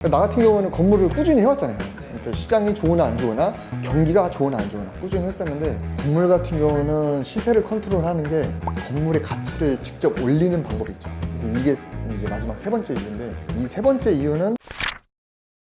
나 같은 경우는 건물을 꾸준히 해왔잖아요. 그러니까 시장이 좋으나 안 좋으나 경기가 좋으나 안 좋으나 꾸준히 했었는데, 건물 같은 경우는 시세를 컨트롤하는 게 건물의 가치를 직접 올리는 방법이 있죠. 그래서 이게 이제 마지막 세 번째 이유인데, 이 세 번째 이유는,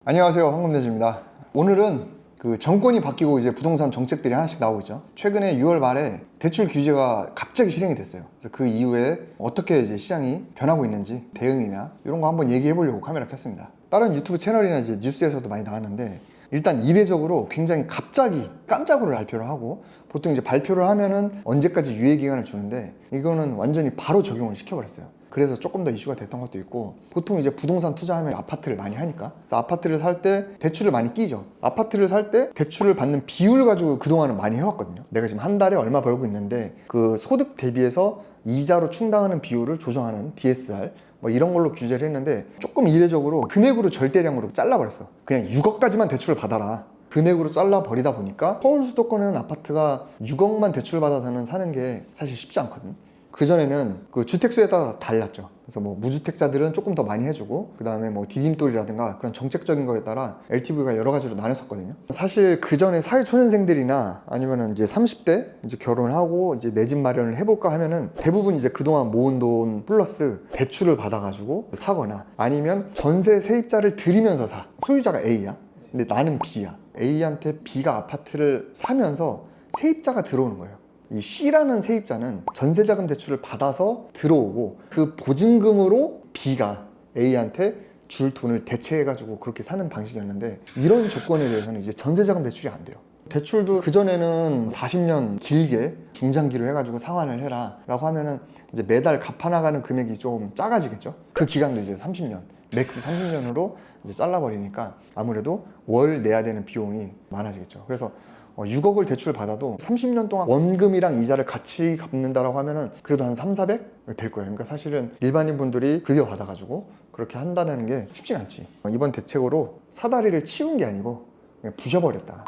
안녕하세요, 황금대주입니다. 오늘은 그 정권이 바뀌고 이제 부동산 정책들이 하나씩 나오고 있죠. 최근에 6월 말에 대출 규제가 갑자기 실행이 됐어요. 그래서 그 이후에 어떻게 이제 시장이 변하고 있는지 대응이나 이런 거 한번 얘기해 보려고 카메라 켰습니다. 다른 유튜브 채널이나 이제 뉴스에서도 많이 나왔는데, 일단 이례적으로 굉장히 갑자기 깜짝으로 발표를 하고, 보통 이제 발표를 하면은 언제까지 유예 기간을 주는데 이거는 완전히 바로 적용을 시켜버렸어요. 그래서 조금 더 이슈가 됐던 것도 있고, 보통 이제 부동산 투자하면 아파트를 많이 하니까, 그래서 아파트를 살 때 대출을 많이 끼죠. 아파트를 살 때 대출을 받는 비율 가지고 그동안은 많이 해왔거든요. 내가 지금 한 달에 얼마 벌고 있는데 그 소득 대비해서 이자로 충당하는 비율을 조정하는 DSR 뭐 이런 걸로 규제를 했는데, 조금 이례적으로 금액으로 절대량으로 잘라버렸어. 그냥 6억까지만 대출을 받아라, 금액으로 잘라버리다 보니까 서울 수도권에는 아파트가 6억만 대출 받아서는 사는 게 사실 쉽지 않거든. 그전에는 그 주택수에 따라 달랐죠. 그래서 뭐 무주택자들은 조금 더 많이 해주고, 그 다음에 뭐 디딤돌이라든가 그런 정책적인 거에 따라 LTV가 여러 가지로 나눴었거든요. 사실 그전에 사회초년생들이나 아니면은 이제 30대 이제 결혼하고 이제 내 집 마련을 해볼까 하면은 대부분 이제 그동안 모은 돈 플러스 대출을 받아가지고 사거나, 아니면 전세 세입자를 들이면서 사. 소유자가 A야. 근데 나는 B야. A한테 B가 아파트를 사면서 세입자가 들어오는 거예요. 이 C라는 세입자는 전세자금 대출을 받아서 들어오고, 그 보증금으로 B가 A한테 줄 돈을 대체해가지고 그렇게 사는 방식이었는데, 이런 조건에 대해서는 이제 전세자금 대출이 안 돼요. 대출도 그전에는 40년 길게 중장기로 해가지고 상환을 해라 라고 하면은 이제 매달 갚아나가는 금액이 좀 작아지겠죠. 그 기간도 이제 30년, 맥스 30년으로 이제 잘라버리니까 아무래도 월 내야 되는 비용이 많아지겠죠. 그래서 6억을 대출 받아도 30년 동안 원금이랑 이자를 같이 갚는다라고 하면은 그래도 한 300, 400 될 거예요. 그러니까 사실은 일반인 분들이 급여 받아가지고 그렇게 한다는 게 쉽진 않지. 이번 대책으로 사다리를 치운 게 아니고 그냥 부셔버렸다.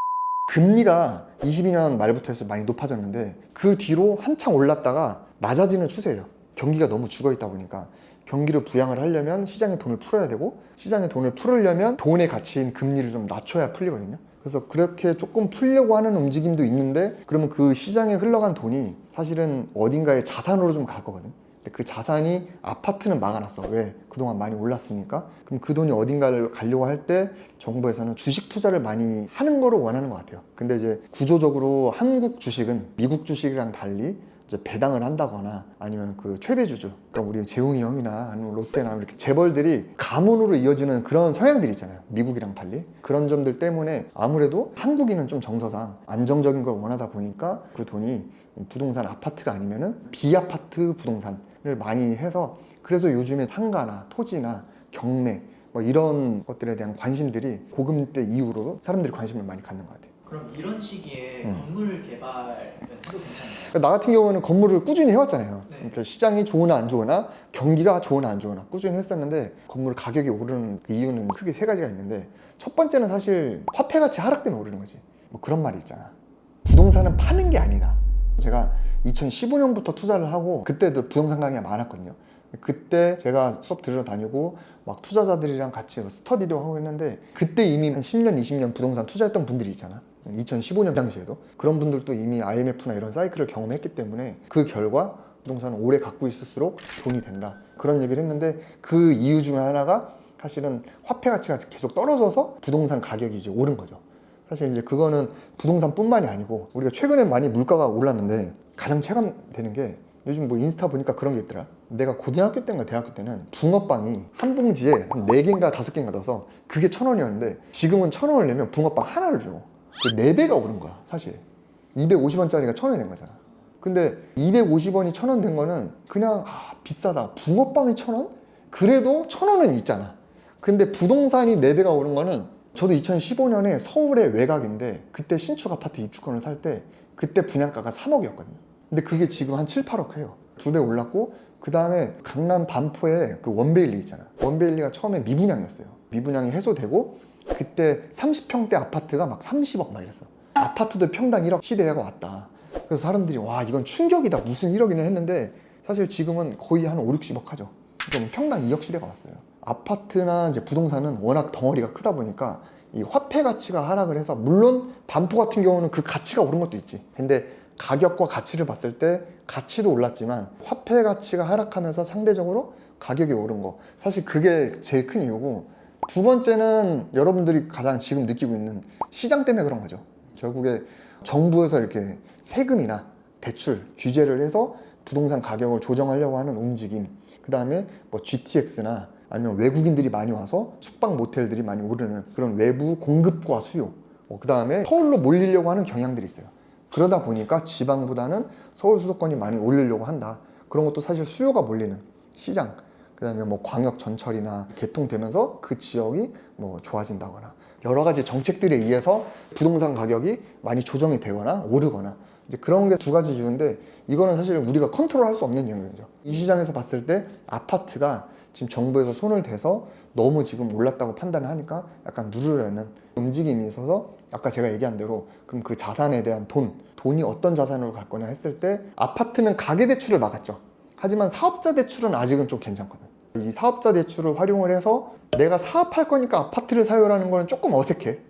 금리가 22년 말부터 해서 많이 높아졌는데, 그 뒤로 한창 올랐다가 낮아지는 추세예요. 경기가 너무 죽어있다 보니까 경기를 부양을 하려면 시장에 돈을 풀어야 되고, 시장에 돈을 풀으려면 돈의 가치인 금리를 좀 낮춰야 풀리거든요. 그래서 그렇게 조금 풀려고 하는 움직임도 있는데, 그러면 그 시장에 흘러간 돈이 사실은 어딘가에 자산으로 좀 갈 거거든. 근데 그 자산이 아파트는 막아놨어. 왜? 그동안 많이 올랐으니까. 그럼 그 돈이 어딘가를 가려고 할 때 정부에서는 주식 투자를 많이 하는 거를 원하는 것 같아요. 근데 이제 구조적으로 한국 주식은 미국 주식이랑 달리 이제 배당을 한다거나, 아니면 그 최대 주주, 그러니까 우리 재웅이 형이나 아니면 롯데나 이렇게 재벌들이 가문으로 이어지는 그런 성향들이 있잖아요. 미국이랑 달리. 그런 점들 때문에 아무래도 한국인은 좀 정서상 안정적인 걸 원하다 보니까 그 돈이 부동산 아파트가 아니면은 비아파트 부동산을 많이 해서, 그래서 요즘에 상가나 토지나 경매 뭐 이런 것들에 대한 관심들이 고금리 이후로 사람들이 관심을 많이 갖는 것 같아요. 그럼 이런 시기에 건물 개발은 해도 괜찮나요? 나 같은 경우는 건물을 꾸준히 해왔잖아요. 네. 그러니까 시장이 좋으나 안 좋으나 경기가 좋으나 안 좋으나 꾸준히 했었는데, 건물 가격이 오르는 그 이유는 크게 세 가지가 있는데, 첫 번째는 사실 화폐 가치 하락 때문에 오르는 거지. 뭐 그런 말이 있잖아. 부동산은 파는 게 아니다. 제가 2015년부터 투자를 하고, 그때도 부동산 강의가 많았거든요. 그때 제가 수업 들으러 다니고 막 투자자들이랑 같이 스터디도 하고 했는데, 그때 이미 한 10년, 20년 부동산 투자했던 분들이 있잖아. 2015년 당시에도 그런 분들도 이미 IMF나 이런 사이클을 경험했기 때문에, 그 결과 부동산은 오래 갖고 있을수록 돈이 된다, 그런 얘기를 했는데, 그 이유 중에 하나가 사실은 화폐 가치가 계속 떨어져서 부동산 가격이 이제 오른 거죠. 사실 이제 그거는 부동산뿐만이 아니고, 우리가 최근에 많이 물가가 올랐는데 가장 체감되는 게, 요즘 뭐 인스타 보니까 그런 게 있더라. 내가 고등학교 때인가 대학교 때는 붕어빵이 한 봉지에 한 4개인가 5개인가 넣어서 그게 1,000원이었는데, 지금은 1,000원을 내면 붕어빵 하나를 줘. 4배가 오른 거야 사실. 250원짜리가 1,000원이 된 거잖아. 근데 250원이 1,000원 된 거는 그냥 비싸다, 붕어빵이 1,000원? 그래도 1,000원은 있잖아. 근데 부동산이 4배가 오른 거는, 저도 2015년에 서울의 외곽인데 그때 신축 아파트 입주권을 살 때 그때 분양가가 3억이었거든요 근데 그게 지금 한 7, 8억 해요. 2배 올랐고, 그 다음에 강남 반포에 그 원베일리 있잖아. 원베일리가 처음에 미분양이었어요. 미분양이 해소되고 그때 30평대 아파트가 막 30억 막 이랬어. 아파트도 평당 1억 시대가 왔다. 그래서 사람들이 와, 이건 충격이다, 무슨 1억이나 했는데, 사실 지금은 거의 한 5, 60억 하죠. 그러니까 평당 2억 시대가 왔어요. 아파트나 이제 부동산은 워낙 덩어리가 크다 보니까 이 화폐 가치가 하락을 해서, 물론 반포 같은 경우는 그 가치가 오른 것도 있지. 근데 가격과 가치를 봤을 때 가치도 올랐지만 화폐 가치가 하락하면서 상대적으로 가격이 오른 거, 사실 그게 제일 큰 이유고, 두 번째는 여러분들이 가장 지금 느끼고 있는 시장 때문에 그런 거죠. 결국에 정부에서 이렇게 세금이나 대출 규제를 해서 부동산 가격을 조정하려고 하는 움직임, 그 다음에 뭐 GTX나 아니면 외국인들이 많이 와서 숙박 모텔들이 많이 오르는 그런 외부 공급과 수요, 그 다음에 서울로 몰리려고 하는 경향들이 있어요. 그러다 보니까 지방보다는 서울 수도권이 많이 오르려고 한다. 그런 것도 사실 수요가 몰리는 시장, 그 다음에 뭐 광역 전철이나 개통되면서 그 지역이 뭐 좋아진다거나 여러 가지 정책들에 의해서 부동산 가격이 많이 조정이 되거나 오르거나, 이제 그런 게 두 가지 이유인데, 이거는 사실 우리가 컨트롤할 수 없는 영역이죠. 이 시장에서 봤을 때 아파트가 지금 정부에서 손을 대서 너무 지금 올랐다고 판단을 하니까 약간 누르려는 움직임이 있어서, 아까 제가 얘기한 대로 그럼 그 자산에 대한 돈이 어떤 자산으로 갈 거냐 했을 때, 아파트는 가계대출을 막았죠. 하지만 사업자 대출은 아직은 좀 괜찮거든. 이 사업자 대출을 활용을 해서 내가 사업할 거니까 아파트를 사요라는 거는 조금 어색해.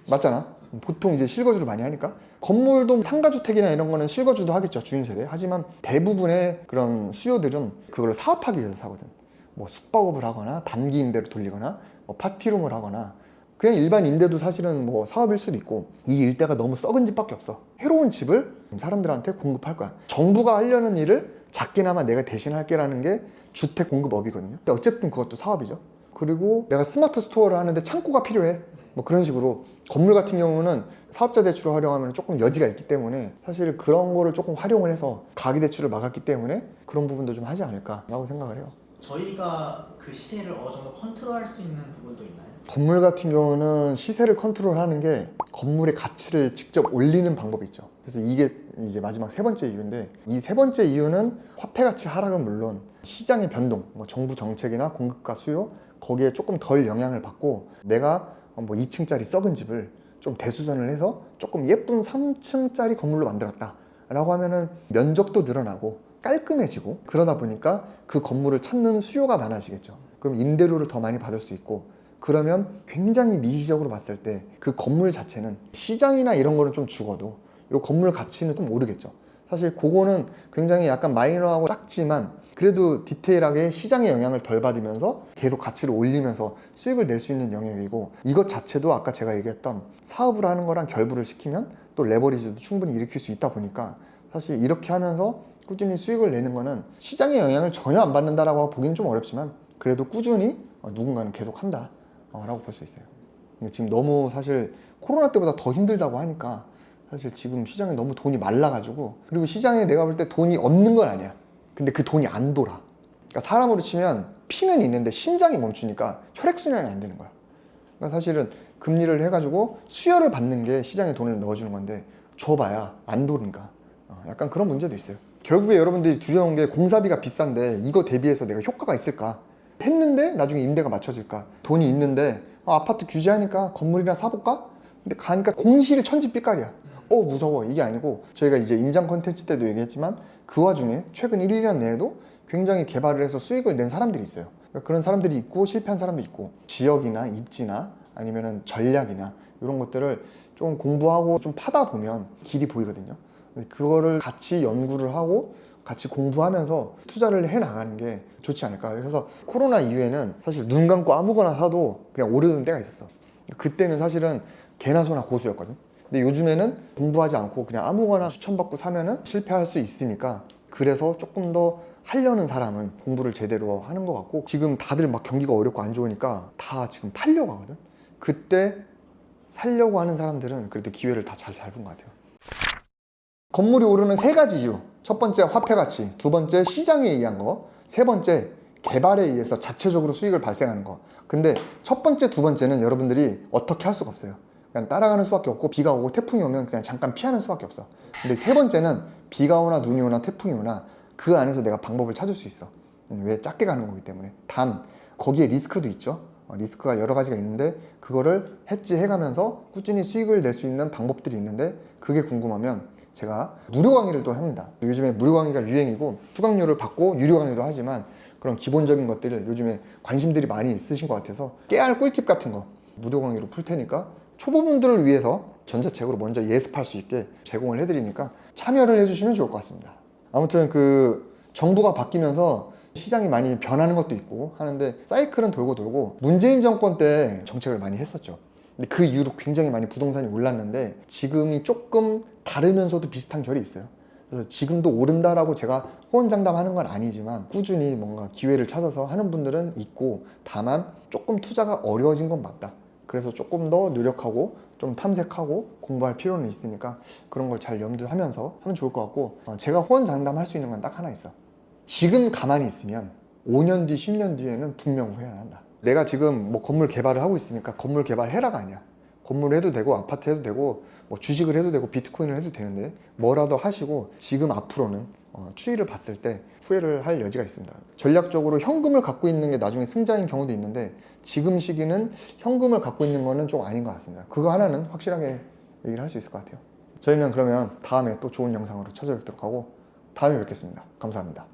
맞잖아. 보통 이제 실거주를 많이 하니까. 건물도 상가주택이나 이런 거는 실거주도 하겠죠, 주인 세대. 하지만 대부분의 그런 수요들은 그걸 사업하기 위해서 사거든. 뭐 숙박업을 하거나 단기 임대로 돌리거나 뭐 파티룸을 하거나, 그냥 일반 임대도 사실은 뭐 사업일 수도 있고, 이 일대가 너무 썩은 집밖에 없어. 새로운 집을 사람들한테 공급할 거야. 정부가 하려는 일을 작게나마 내가 대신 할게라는 게 주택 공급업이거든요. 근데 어쨌든 그것도 사업이죠. 그리고 내가 스마트 스토어를 하는데 창고가 필요해. 뭐 그런 식으로 건물 같은 경우는 사업자 대출을 활용하면 조금 여지가 있기 때문에, 사실 그런 거를 조금 활용을 해서 가계대출을 막았기 때문에 그런 부분도 좀 하지 않을까라고 생각을 해요. 저희가 그 시세를 어느 정도 컨트롤할 수 있는 부분도 있나요? 건물 같은 경우는 시세를 컨트롤하는 게 건물의 가치를 직접 올리는 방법이 있죠. 그래서 이게 이제 마지막 세 번째 이유인데, 이 세 번째 이유는 화폐 가치 하락은 물론 시장의 변동, 뭐 정부 정책이나 공급과 수요, 거기에 조금 덜 영향을 받고, 내가 뭐 2층짜리 썩은 집을 좀 대수선을 해서 조금 예쁜 3층짜리 건물로 만들었다 라고 하면은 면적도 늘어나고 깔끔해지고, 그러다 보니까 그 건물을 찾는 수요가 많아지겠죠. 그럼 임대료를 더 많이 받을 수 있고, 그러면 굉장히 미시적으로 봤을 때 그 건물 자체는 시장이나 이런 거는 좀 죽어도 이 건물 가치는 좀 오르겠죠. 사실 그거는 굉장히 약간 마이너하고 작지만 그래도 디테일하게 시장의 영향을 덜 받으면서 계속 가치를 올리면서 수익을 낼 수 있는 영역이고, 이것 자체도 아까 제가 얘기했던 사업을 하는 거랑 결부를 시키면 또 레버리지도 충분히 일으킬 수 있다 보니까, 사실 이렇게 하면서 꾸준히 수익을 내는 거는 시장의 영향을 전혀 안 받는다라고 보기는 좀 어렵지만 그래도 꾸준히 누군가는 계속 한다 라고 볼 수 있어요. 근데 지금 너무 사실 코로나 때보다 더 힘들다고 하니까 사실 지금 시장에 너무 돈이 말라가지고, 그리고 시장에 내가 볼 때 돈이 없는 건 아니야. 근데 그 돈이 안 돌아. 그러니까 사람으로 치면 피는 있는데 심장이 멈추니까 혈액순환이 안 되는 거야. 그러니까 사실은 금리를 해가지고 수혈을 받는 게 시장에 돈을 넣어주는 건데, 줘봐야 안 도니까 약간 그런 문제도 있어요. 결국에 여러분들이 두려운 게, 공사비가 비싼데 이거 대비해서 내가 효과가 있을까 했는데 나중에 임대가 맞춰질까, 돈이 있는데 아파트 규제하니까 건물이나 사볼까? 근데 가니까 공실이 천지빛깔이야. 무서워. 이게 아니고, 저희가 이제 임장 콘텐츠 때도 얘기했지만 그 와중에 최근 1, 2년 내에도 굉장히 개발을 해서 수익을 낸 사람들이 있어요. 그러니까 그런 사람들이 있고 실패한 사람도 있고, 지역이나 입지나 아니면은 전략이나 이런 것들을 좀 공부하고 좀 파다 보면 길이 보이거든요. 그거를 같이 연구를 하고 같이 공부하면서 투자를 해 나가는 게 좋지 않을까. 그래서 코로나 이후에는 사실 눈 감고 아무거나 사도 그냥 오르는 때가 있었어. 그때는 사실은 개나 소나 고수였거든. 근데 요즘에는 공부하지 않고 그냥 아무거나 추천받고 사면은 실패할 수 있으니까, 그래서 조금 더 하려는 사람은 공부를 제대로 하는 것 같고, 지금 다들 막 경기가 어렵고 안 좋으니까 다 지금 팔려고 하거든. 그때 살려고 하는 사람들은 그래도 기회를 다 잘 잡은 것 같아요. 건물이 오르는 세 가지 이유. 첫 번째 화폐 가치, 두 번째 시장에 의한 거, 세 번째 개발에 의해서 자체적으로 수익을 발생하는 거. 근데 첫 번째, 두 번째는 여러분들이 어떻게 할 수가 없어요. 그냥 따라가는 수밖에 없고, 비가 오고 태풍이 오면 그냥 잠깐 피하는 수밖에 없어. 근데 세 번째는 비가 오나 눈이 오나 태풍이 오나 그 안에서 내가 방법을 찾을 수 있어. 왜? 작게 가는 거기 때문에. 단 거기에 리스크도 있죠. 리스크가 여러 가지가 있는데 그거를 해지해가면서 꾸준히 수익을 낼 수 있는 방법들이 있는데, 그게 궁금하면 제가 무료 강의를 또 합니다. 요즘에 무료 강의가 유행이고 수강료를 받고 유료 강의도 하지만 그런 기본적인 것들을 요즘에 관심들이 많이 있으신 것 같아서 깨알 꿀팁 같은 거 무료 강의로 풀 테니까 초보분들을 위해서 전자책으로 먼저 예습할 수 있게 제공을 해드리니까 참여를 해주시면 좋을 것 같습니다. 아무튼 그 정부가 바뀌면서 시장이 많이 변하는 것도 있고 하는데 사이클은 돌고 돌고 문재인 정권 때 정책을 많이 했었죠. 근데 그 이후로 굉장히 많이 부동산이 올랐는데 지금이 조금 다르면서도 비슷한 결이 있어요. 그래서 지금도 오른다라고 제가 호언장담하는 건 아니지만 꾸준히 뭔가 기회를 찾아서 하는 분들은 있고 다만 조금 투자가 어려워진 건 맞다. 그래서 조금 더 노력하고 좀 탐색하고 공부할 필요는 있으니까 그런 걸 잘 염두하면서 하면 좋을 것 같고 제가 호언장담할 수 있는 건 딱 하나 있어. 지금 가만히 있으면 5년 뒤, 10년 뒤에는 분명 후회를 한다. 내가 지금 뭐 건물 개발을 하고 있으니까 건물 개발해라가 아니야. 건물을 해도 되고 아파트 해도 되고 뭐 주식을 해도 되고 비트코인을 해도 되는데 뭐라도 하시고 지금 앞으로는 추이를 봤을 때 후회를 할 여지가 있습니다. 전략적으로 현금을 갖고 있는 게 나중에 승자인 경우도 있는데 지금 시기는 현금을 갖고 있는 거는 좀 아닌 것 같습니다. 그거 하나는 확실하게 얘기를 할 수 있을 것 같아요. 저희는 그러면 다음에 또 좋은 영상으로 찾아뵙도록 하고 다음에 뵙겠습니다. 감사합니다.